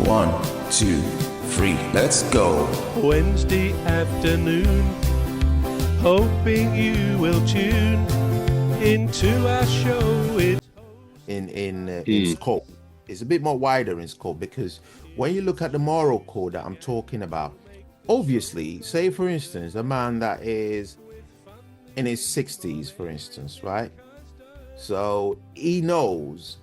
1, 2, 3, let's go. Wednesday afternoon, hoping you will tune into our show. In scope, it's a bit more wider in scope, because when you look at the moral code that I'm talking about, obviously, say for instance, a man that is in his 60s, for instance, right? So he knows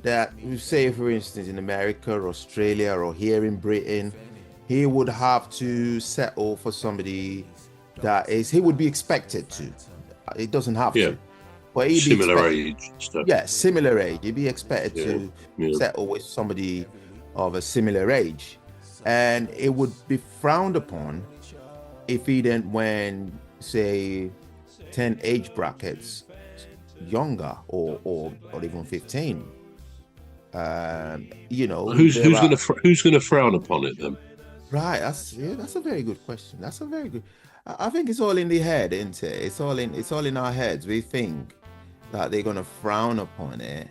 that, say for instance, in America or Australia or here in Britain, he would have to settle for somebody that is, he would be expected to. It doesn't have to. But he'd similar age stuff. Yeah, similar age. He'd be expected to settle with somebody of a similar age. And it would be frowned upon if he then went, say, 10 age brackets younger or even 15. You know, who's going to frown upon it then? Right, that's a very good question. That's a very good. I think it's all in the head, isn't it? It's all in our heads. We think that they're going to frown upon it.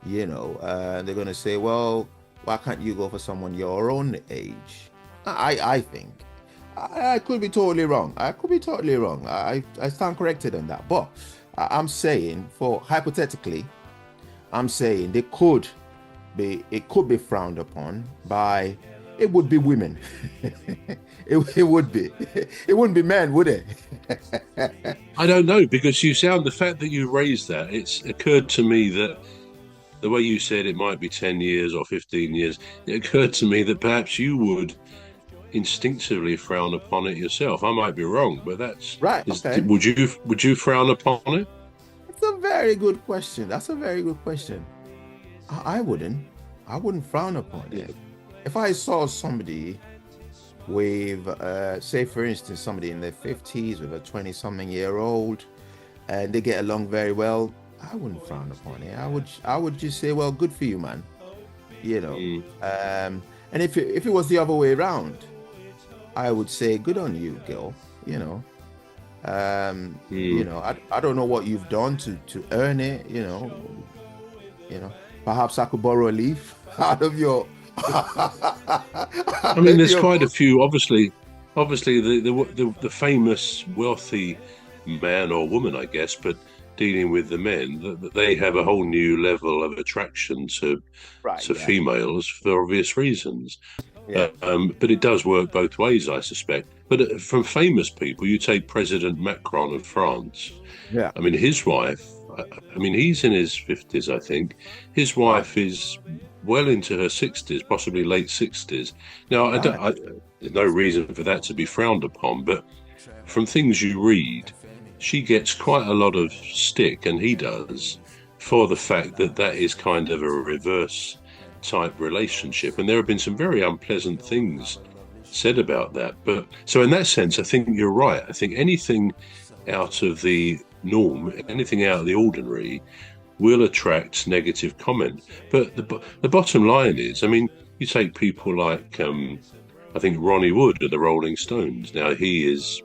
You know, they're going to say, well, why can't you go for someone your own age? I think. I could be totally wrong. I stand corrected on that. But I'm saying, hypothetically, I'm saying it could be frowned upon by, it would be women. it would be. It wouldn't be men, would it? I don't know, because the fact that you raised that, it's occurred to me that the way you said it might be 10 years or 15 years, it occurred to me that perhaps you would instinctively frown upon it yourself. I might be wrong, but that's right. Okay. Would you frown upon it? That's a very good question. I wouldn't frown upon it. If I saw somebody with, say for instance, somebody in their 50s with a 20-something-year-old, and they get along very well, I wouldn't frown upon it. I would just say, well, good for you, man. You know. And if it was the other way around, I would say, good on you, girl. You know. You know, I don't know what you've done to earn it. You know. Perhaps I could borrow a leaf out of your. I mean, there's quite a few. Obviously, the famous wealthy man or woman, I guess, but dealing with the men, that they have a whole new level of attraction to females for obvious reasons. Yeah. But it does work both ways, I suspect. But from famous people, you take President Macron of France. Yeah. I mean, his wife. I mean, he's in his 50s, I think. His wife is well into her 60s, possibly late 60s. Now, there's no reason for that to be frowned upon, but from things you read, she gets quite a lot of stick, and he does, for the fact that is kind of a reverse type relationship. And there have been some very unpleasant things said about that. But so in that sense, I think you're right. I think anything out of the norm, anything out of the ordinary, will attract negative comment. But the bottom line is, I mean, you take people like I think Ronnie Wood of the Rolling Stones. Now he is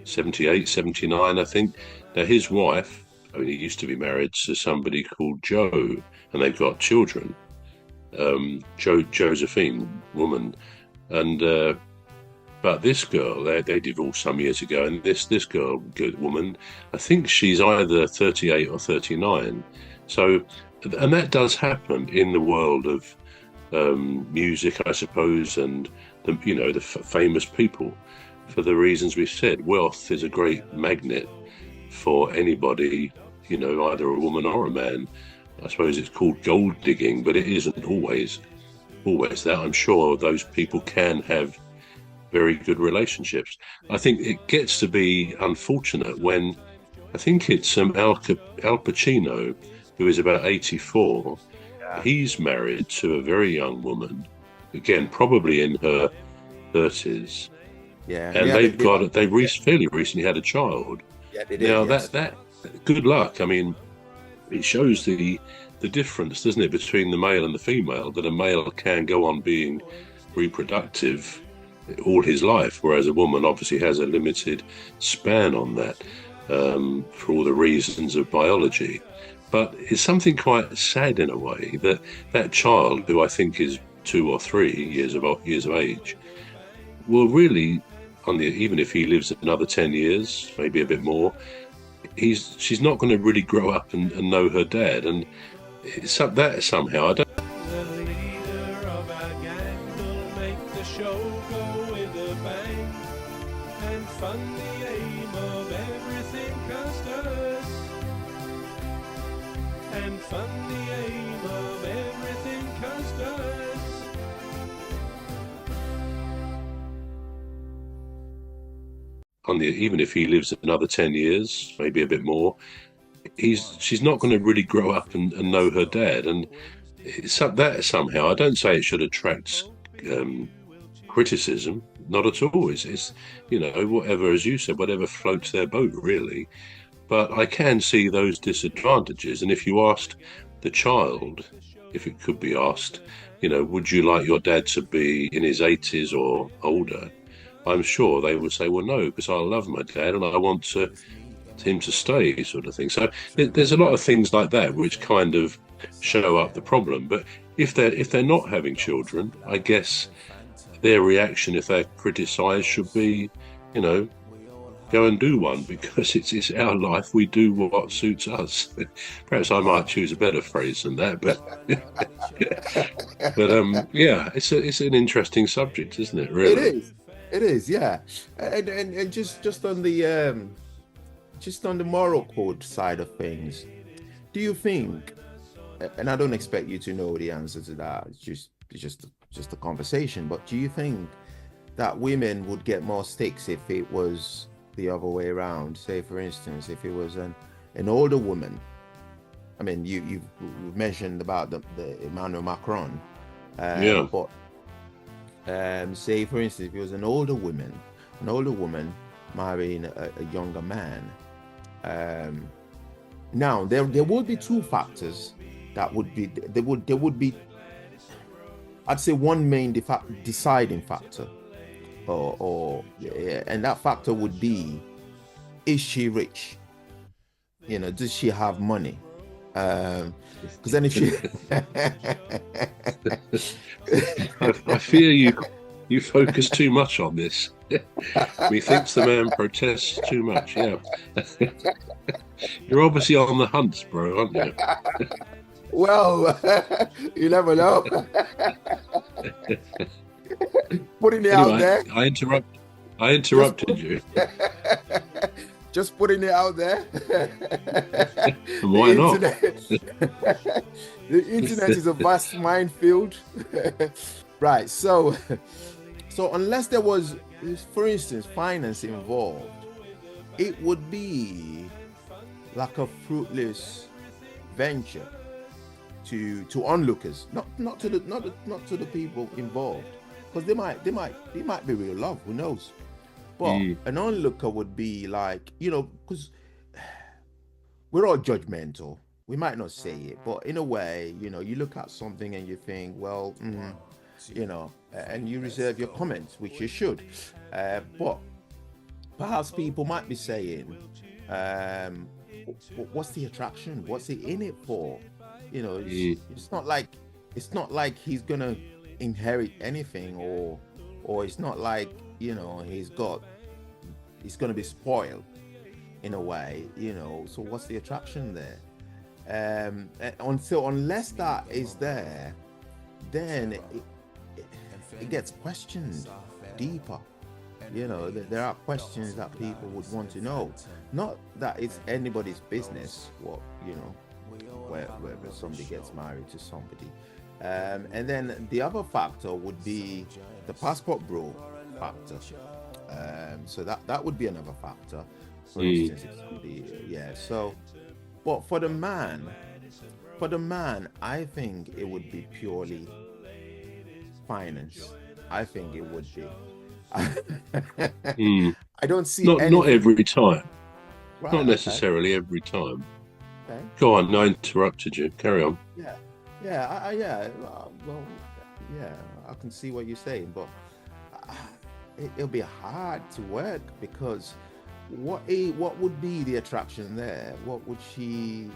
78, 79, I think. Now his wife, I mean, he used to be married to somebody called Joe, and they've got children. Josephine, woman, and but this girl, they divorced some years ago, and this girl, good woman, I think she's either 38 or 39. So, and that does happen in the world of music, I suppose, and the famous people, for the reasons we've said. Wealth is a great magnet for anybody, either a woman or a man. I suppose it's called gold digging, but it isn't always that. I'm sure those people can have very good relationships. I think it gets to be unfortunate when, I think it's Al Pacino, who is about 84. Yeah. He's married to a very young woman, again, probably in her 30s. Yeah. And fairly recently had a child. Yeah, they did. Now yes. that good luck. I mean, it shows the difference, doesn't it, between the male and the female, that a male can go on being reproductive all his life, whereas a woman obviously has a limited span on that, for all the reasons of biology. But it's something quite sad in a way that child, who I think is 2 or 3 years of age, well, really, even if he lives another 10 years, maybe a bit more, she's not going to really grow up and know her dad, and it's up that somehow. I don't. The leader of our gang will make the show go with a bang and fund the aim of everything customers and fund the aim of everything customers. Even if he lives another 10 years, maybe a bit more, she's not going to really grow up and know her dad, and it's up that somehow. I don't say it should attract criticism, not at all. It's whatever, as you said, whatever floats their boat, really. But I can see those disadvantages, and if you asked the child, if it could be asked, would you like your dad to be in his 80s or older, I'm sure they would say, well, no, because I love my dad and I want him to stay, sort of thing. So there's a lot of things like that which kind of show up the problem. But if they're not having children, I guess their reaction, if they're criticised, should be, go and do one, because it's our life. We do what suits us. Perhaps I might choose a better phrase than that, but yeah, it's an interesting subject, isn't it? Really, it is, yeah. And just on the moral code side of things, do you think? And I don't expect you to know the answer to that. It's just a conversation. But do you think that women would get more sticks if it was the other way around? Say, for instance, if it was an older woman. I mean, you've mentioned about the Emmanuel Macron. Yeah. But say, for instance, if it was an older woman marrying a younger man. Now there would be two factors that would be there would be, I'd say, one main deciding factor, and that factor would be, is she rich? Does she have money? Because then if she I fear you focus too much on this. Methinks the man protests too much. Yeah. You're obviously on the hunt, bro, aren't you? Well, you never know. Putting it out there. I interrupted you. Just putting it out there. Why not? The internet is a vast minefield. Right. So unless there was, for instance, finance involved, it would be like a fruitless venture to onlookers, not to the people involved, because they might be real love, who knows. But an onlooker would be like, because we're all judgmental. We might not say it, but in a way, you look at something and you think, well, and you reserve your comments, which you should. But perhaps people might be saying, what's the attraction? What's he in it for? It's not like he's gonna inherit anything, or it's not like he's gonna be spoiled in a way. So what's the attraction there? Unless that is there, then it gets questioned deeper. There are questions that people would want to know. Not that it's anybody's business whether somebody gets married to somebody. And then the other factor would be the passport bro factor. So that would be another factor. For instance, if somebody, So, but for the man, I think it would be purely finance. I think it would be. I don't see not every time. Right, not necessarily every time. Okay. Go on, I interrupted you. Carry on. I can see what you're saying, but it'll be hard to work, because what would be the attraction there? What would she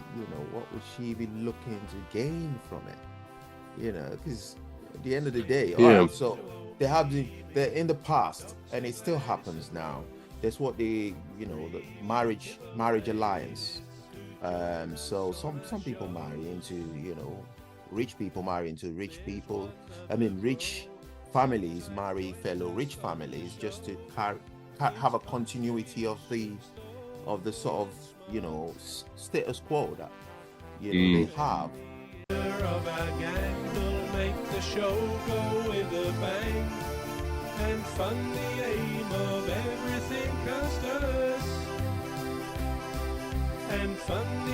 be looking to gain from it? Because At the end of the day, all Yeah. right. So they have they're in the past, and it still happens now. That's what the the marriage alliance. So some people marry into rich people marry into rich people. I mean, rich families marry fellow rich families just to have a continuity of the sort of status quo that they have. Of our gang will make the show go with a bang and fund the aim of everything customers and fund